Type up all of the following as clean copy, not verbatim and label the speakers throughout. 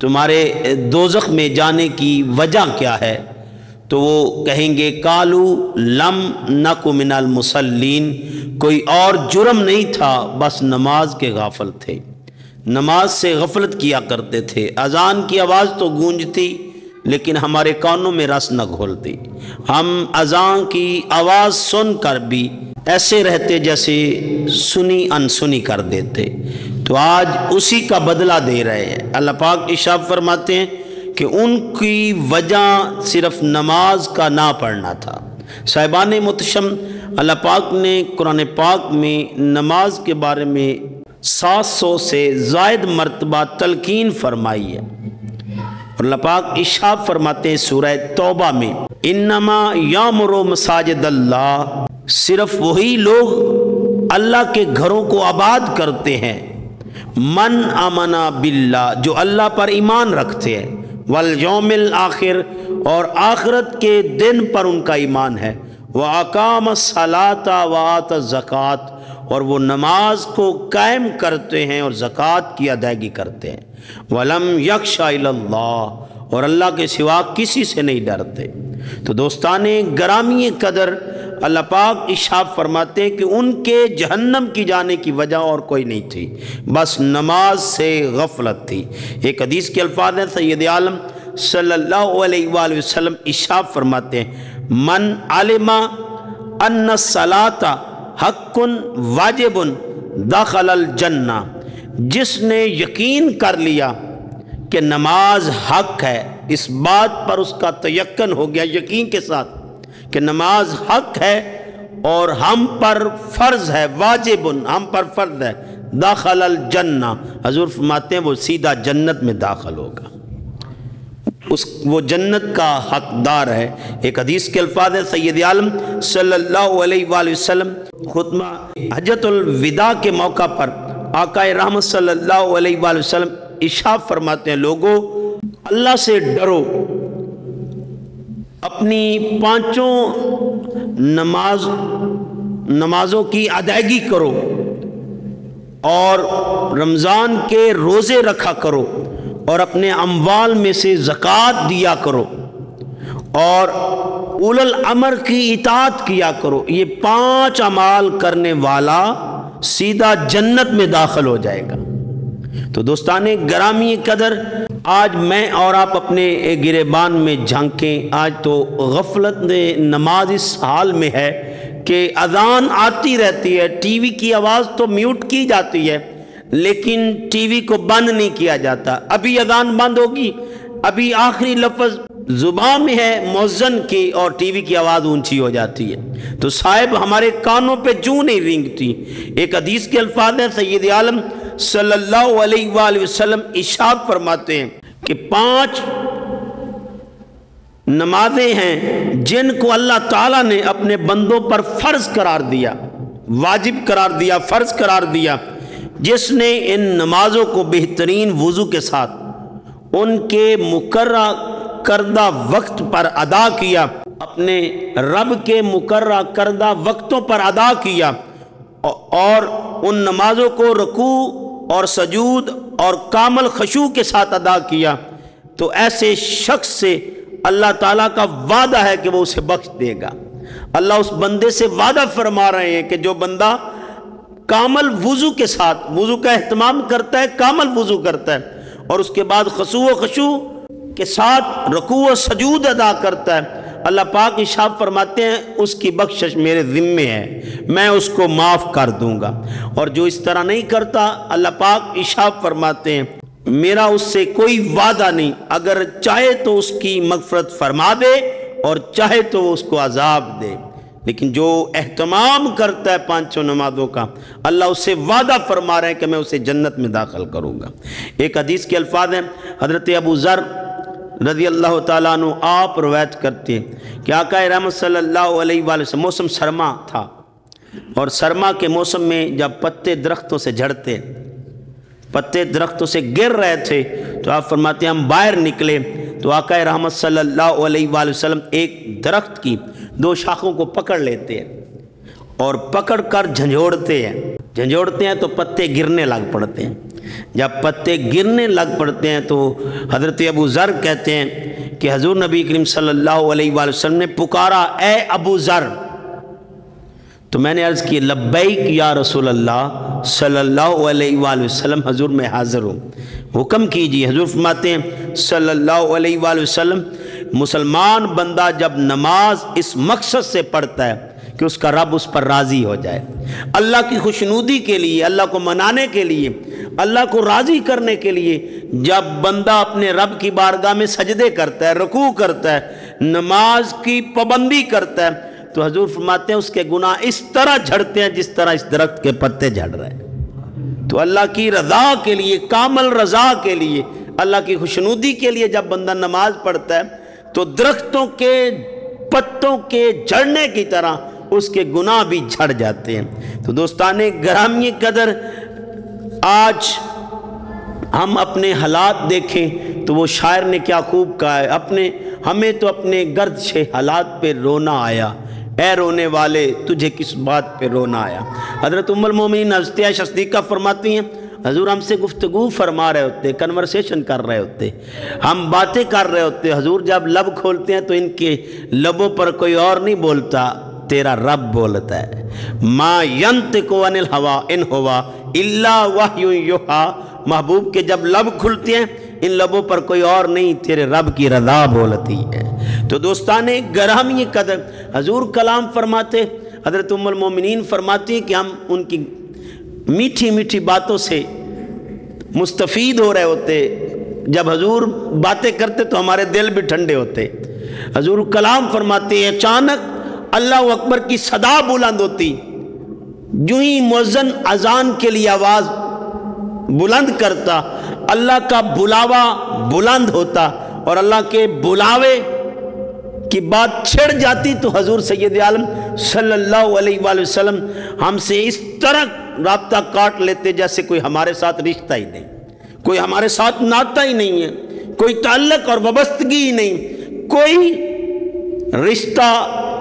Speaker 1: تمہارے دوزخ میں جانے کی وجہ کیا ہے؟ تو وہ کہیں گے قالو لم نک من المصلین، کوئی اور جرم نہیں تھا، بس نماز کے غافل تھے، نماز سے غفلت کیا کرتے تھے۔ اذان کی آواز تو گونجتی لیکن ہمارے کانوں میں رس نہ گھولتی، ہم اذان کی آواز سن کر بھی ایسے رہتے جیسے سنی انسنی کر دیتے۔ تو آج اسی کا بدلہ دے رہے ہیں۔ اللہ پاک ارشاد فرماتے ہیں کہ ان کی وجہ صرف نماز کا نہ پڑھنا تھا۔ صاحبان محتشم، اللہ پاک نے قرآن پاک میں نماز کے بارے میں 700 سے زائد مرتبہ تلقین فرمائی ہے، اور اللہ پاک ارشاد فرماتے ہیں سورہ توبہ میں انما یامر مساجد اللہ، صرف وہی لوگ اللہ کے گھروں کو آباد کرتے ہیں، من آمنا باللہ، جو اللہ پر ایمان رکھتے ہیں، والیوم الآخر، اور آخرت کے دن پر ان کا ایمان ہے، وَأَقَامَ الصَّلَاةَ وَآتَى الزَّكَاةَ، اور وہ نماز کو قائم کرتے ہیں اور زکوٰۃ کی ادائیگی کرتے ہیں، وَلَمْ يَخْشَ إِلَّا اللَّهُ، اور اللہ کے سوا کسی سے نہیں ڈرتے۔ تو دوستان گرامی قدر، اللہ پاک ارشاد فرماتے ہیں کہ ان کے جہنم کی جانے کی وجہ اور کوئی نہیں تھی، بس نماز سے غفلت تھی۔ ایک حدیث کے الفاظ ہیں، سید عالم صلی اللہ علیہ وآلہ وسلم ارشاد فرماتے ہیں من علم ان الصلاۃ حق واجب دخل الجنہ، جس نے یقین کر لیا کہ نماز حق ہے، اس بات پر اس کا تیقن ہو گیا یقین کے ساتھ کہ نماز حق ہے اور ہم پر فرض ہے، واجب ہم پر فرض ہے، داخل الجنہ، حضور فرماتے ہیں وہ سیدھا جنت میں داخل ہوگا، وہ جنت کا حقدار ہے۔ ایک حدیث کے الفاظ ہیں، سید عالم صلی اللہ علیہ وآلہ وسلم خطبہ حجۃ الوداع کے موقع پر آقا رحمت صلی اللہ علیہ وآلہ وسلم ارشاد فرماتے ہیں لوگو اللہ سے ڈرو، اپنی پانچوں نمازوں کی ادائیگی کرو، اور رمضان کے روزے رکھا کرو، اور اپنے اموال میں سے زکوٰۃ دیا کرو، اور اولو الامر کی اطاعت کیا کرو۔ یہ 5 اعمال کرنے والا سیدھا جنت میں داخل ہو جائے گا۔ تو دوستان گرامی قدر، آج میں اور آپ اپنے گریبان میں جھانکیں، آج تو غفلت نماز اس حال میں ہے کہ اذان آتی رہتی ہے، ٹی وی کی آواز تو میوٹ کی جاتی ہے لیکن ٹی وی کو بند نہیں کیا جاتا۔ ابھی اذان بند ہوگی، ابھی آخری لفظ زبان میں ہے مؤذن کی، اور ٹی وی کی آواز اونچی ہو جاتی ہے، تو صاحب ہمارے کانوں پہ جوں نہیں رینگتی۔ ایک حدیث کے الفاظ ہیں، سید عالم صلی اللہ علیہ وآلہ وسلم ارشاد فرماتے ہیں کہ 5 نمازیں ہیں جن کو اللہ تعالیٰ نے اپنے بندوں پر فرض قرار دیا، واجب قرار دیا، فرض قرار دیا۔ جس نے ان نمازوں کو بہترین وضو کے ساتھ ان کے مقررہ کردہ وقت پر ادا کیا، اپنے رب کے مقررہ کردہ وقتوں پر ادا کیا، اور ان نمازوں کو رکوع اور سجود اور کامل خشوع کے ساتھ ادا کیا، تو ایسے شخص سے اللہ تعالیٰ کا وعدہ ہے کہ وہ اسے بخش دے گا۔ اللہ اس بندے سے وعدہ فرما رہے ہیں کہ جو بندہ کامل وضو کے ساتھ، وضو کا اہتمام کرتا ہے، کامل وضو کرتا ہے، اور اس کے بعد خضوع و خشوع کے ساتھ رکوع و سجود ادا کرتا ہے، اللہ پاک ارشاد فرماتے ہیں اس کی بخشش میرے ذمے ہے، میں اس کو معاف کر دوں گا۔ اور جو اس طرح نہیں کرتا، اللہ پاک ارشاد فرماتے ہیں میرا اس سے کوئی وعدہ نہیں، اگر چاہے تو اس کی مغفرت فرما دے اور چاہے تو وہ اس کو عذاب دے، لیکن جو اہتمام کرتا ہے 5 نمازوں کا، اللہ اس سے وعدہ فرما رہے ہیں کہ میں اسے جنت میں داخل کروں گا۔ ایک حدیث کے الفاظ ہیں، حضرت ابو ذر رضی اللہ تعالیٰ عنہ آپ روایت کرتے ہیں کہ آقا رحمت صلی اللہ علیہ وآلہ وسلم، موسم سرما تھا، اور سرما کے موسم میں جب پتے درختوں سے جھڑتے، پتے درختوں سے گر رہے تھے، تو آپ فرماتے ہیں ہم باہر نکلے تو آقا رحمت صلی اللہ علیہ وآلہ وسلم ایک درخت کی 2 شاخوں کو پکڑ لیتے ہیں اور پکڑ کر جھنجھوڑتے ہیں تو پتے گرنے لگ پڑتے ہیں۔ جب پتے گرنے لگ پڑتے ہیں تو حضرت ابو ذر کہتے ہیں کہ حضور نبی کریم صلی اللہ علیہ وآلہ وسلم نے پکارا اے ابو ذر، تو میں نے عرض کی لبیک یا رسول اللہ صلی اللہ علیہ وآلہ وسلم، حضور میں حاضر ہوں، حکم کیجیے۔ حضور فرماتے ہیں صلی اللہ علیہ وآلہ وسلم، مسلمان بندہ جب نماز اس مقصد سے پڑھتا ہے کہ اس کا رب اس پر راضی ہو جائے، اللہ کی خوشنودی کے لیے، اللہ کو منانے کے لیے، اللہ کو راضی کرنے کے لیے، جب بندہ اپنے رب کی بارگاہ میں سجدے کرتا ہے، رکوع کرتا ہے، نماز کی پابندی کرتا ہے، تو حضور فرماتے ہیں اس کے گناہ اس طرح جھڑتے ہیں جس طرح اس درخت کے پتے جھڑ رہے ہیں۔ تو اللہ کی رضا کے لیے، کامل رضا کے لیے، اللہ کی خوشنودی کے لیے جب بندہ نماز پڑھتا ہے تو درختوں کے پتوں کے جھڑنے کی طرح اس کے گناہ بھی جھڑ جاتے ہیں۔ تو دوستان گرامی قدر، آج ہم اپنے حالات دیکھیں تو وہ شاعر نے کیا خوب کہا ہے، ہمیں تو اپنے گردش حالات پہ رونا آیا، اے رونے والے تجھے کس بات پہ رونا آیا۔ حضرت ام المومنین حضرت عائشہ صدیقہ فرماتی ہیں حضور ہم سے گفتگو فرما رہے ہوتے، کنورسیشن کر رہے ہوتے، ہم باتیں کر رہے ہوتے، حضور جب لب کھولتے ہیں تو ان کے لبوں پر کوئی اور نہیں بولتا، تیرا رب بولتا ہے۔ ما ینطق عن الہوا ان ہوا الا وحی یوحی، محبوب کے جب لب کھلتے ہیں ان لبوں پر کوئی اور نہیں، تیرے رب کی رضا بولتی ہے۔ تو دوستان گرامی قدر، حضور کلام فرماتے، حضرت ام المومنین فرماتی کہ ہم ان کی میٹھی میٹھی باتوں سے مستفید ہو رہے ہوتے، جب حضور باتیں کرتے تو ہمارے دل بھی ٹھنڈے ہوتے۔ حضور کلام فرماتے ہیں اچانک اللہ اکبر کی صدا بلند ہوتی، جو ہی مؤذن اذان کے لیے آواز بلند کرتا، اللہ کا بلاوا بلند ہوتا اور اللہ کے بلاوے کی بات چھڑ جاتی تو حضور سید عالم صلی اللہ علیہ وآلہ وسلم ہم سے اس طرح رابطہ کاٹ لیتے جیسے کوئی ہمارے ساتھ رشتہ ہی نہیں، کوئی ہمارے ساتھ ناتا ہی نہیں ہے، کوئی تعلق اور وابستگی ہی نہیں، کوئی رشتہ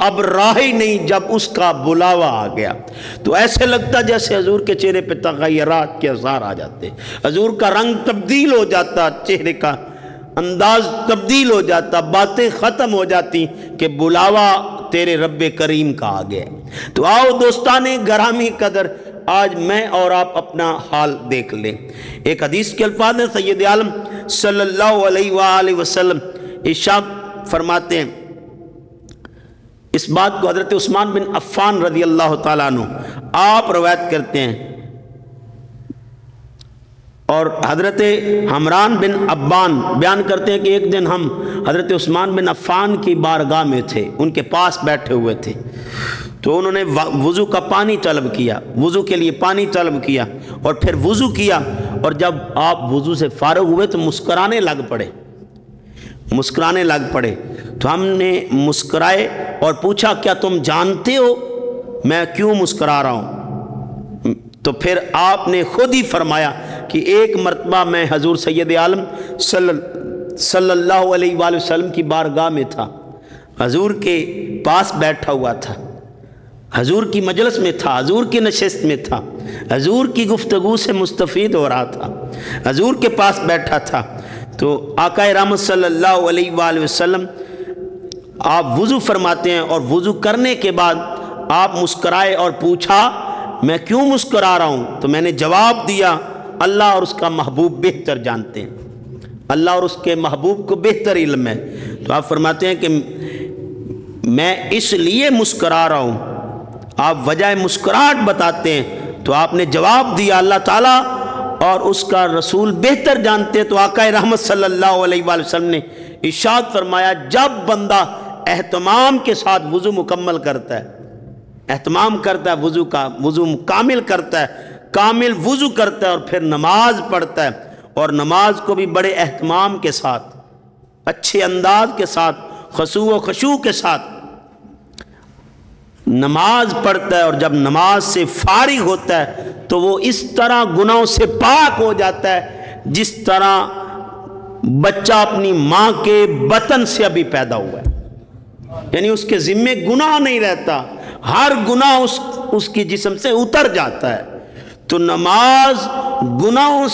Speaker 1: اب راہ ہی نہیں جب اس کا بلاوا آ گیا۔ تو ایسے لگتا جیسے حضور کے چہرے پہ تغیرات کے اثار آ جاتے، حضور کا رنگ تبدیل ہو جاتا، چہرے کا انداز تبدیل ہو جاتا، باتیں ختم ہو جاتی کہ بلاوا تیرے رب کریم کا آ گیا۔ تو آؤ دوستان گرامی قدر، آج میں اور آپ اپنا حال دیکھ لیں۔ ایک حدیث کے الفاظ ہیں، سید عالم صلی اللہ علیہ وآلہ وسلم ارشاد فرماتے ہیں، اس بات کو حضرت عثمان بن عفان رضی اللہ تعالیٰ عنہ آپ روایت کرتے ہیں، اور حضرت عمران بن ابان بیان کرتے ہیں کہ ایک دن ہم حضرت عثمان بن عفان کی بارگاہ میں تھے، ان کے پاس بیٹھے ہوئے تھے، تو انہوں نے وضو کا پانی طلب کیا، وضو کے لیے پانی طلب کیا اور پھر وضو کیا، اور جب آپ وضو سے فارغ ہوئے تو مسکرانے لگ پڑے۔ تو ہم نے مسکرائے اور پوچھا کیا تم جانتے ہو میں کیوں مسکرا رہا ہوں؟ تو پھر آپ نے خود ہی فرمایا کہ ایک مرتبہ میں حضور سید عالم صلی اللہ علیہ وآلہ وسلم کی بارگاہ میں تھا، حضور کے پاس بیٹھا ہوا تھا، حضور کی مجلس میں تھا، حضور کی نشست میں تھا، حضور کی گفتگو سے مستفید ہو رہا تھا، حضور کے پاس بیٹھا تھا، تو آقا رحمت صلی اللہ علیہ وآلہ وسلم آپ وضو فرماتے ہیں، اور وضو کرنے کے بعد آپ مسکرائے اور پوچھا میں کیوں مسکرا رہا ہوں؟ تو میں نے جواب دیا اللہ اور اس کا محبوب بہتر جانتے ہیں، اللہ اور اس کے محبوب کو بہتر علم ہے۔ تو آپ فرماتے ہیں کہ میں اس لیے مسکرا رہا ہوں، آپ وجہ مسکراہٹ بتاتے ہیں، تو آپ نے جواب دیا اللہ تعالیٰ اور اس کا رسول بہتر جانتے ہیں۔ تو آقا رحمت صلی اللہ علیہ وآلہ وسلم نے ارشاد فرمایا جب بندہ اہتمام کے ساتھ وضو مکمل کرتا ہے، اہتمام کرتا ہے وضو کا، وضو کامل کرتا ہے، کامل وضو کرتا ہے اور پھر نماز پڑھتا ہے، اور نماز کو بھی بڑے اہتمام کے ساتھ، اچھے انداز کے ساتھ، خشوع و خشوع کے ساتھ نماز پڑھتا ہے، اور جب نماز سے فارغ ہوتا ہے تو وہ اس طرح گناہوں سے پاک ہو جاتا ہے جس طرح بچہ اپنی ماں کے بطن سے ابھی پیدا ہوا ہے، یعنی اس کے ذمے گناہ نہیں رہتا، ہر گناہ اس کی جسم سے اتر جاتا ہے۔ تو نماز گناہوں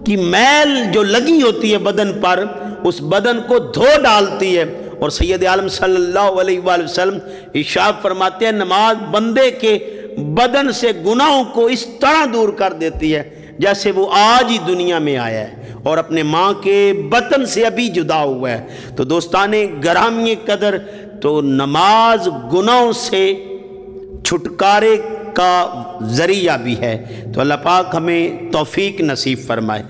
Speaker 1: کی میل جو لگی ہوتی ہے بدن پر، اس بدن کو دھو ڈالتی ہے۔ اور سید عالم صلی اللہ علیہ وآلہ وسلم ارشاد فرماتے ہیں نماز بندے کے بدن سے گناہوں کو اس طرح دور کر دیتی ہے جیسے وہ آج ہی دنیا میں آیا ہے اور اپنے ماں کے بطن سے ابھی جدا ہوا ہے۔ تو دوستان گرامی قدر، تو نماز گناہوں سے چھٹکارے کا ذریعہ بھی ہے۔ تو اللہ پاک ہمیں توفیق نصیب فرمائے۔